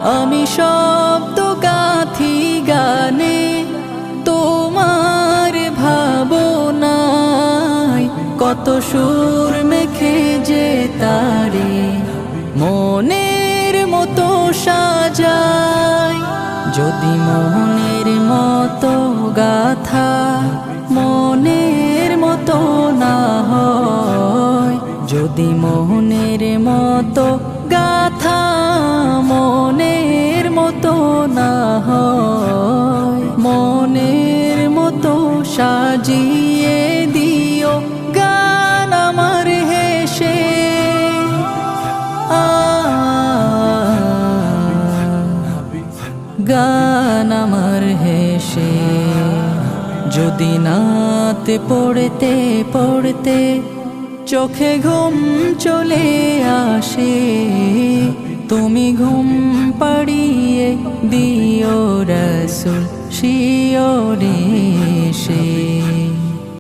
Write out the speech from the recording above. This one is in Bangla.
আমি শব্দ গাথি গানে তোমার ভাবনায়, কত সুর মেখে যে তারে মনের মতো সাজাই। যদি মনের মতো গাথা মনের মতো না হয়, যদি মনের মতো গাথা মনের মতো না হয়, মনের মতো সাজিয়ে দিও গান আমার হেসে। গান আমার হেসে। যদি নাতে পড়তে পড়তে চোখে ঘুম চলে আসে, তুমি ঘুম পাড়িয়ে দিও রাসূল শিওরে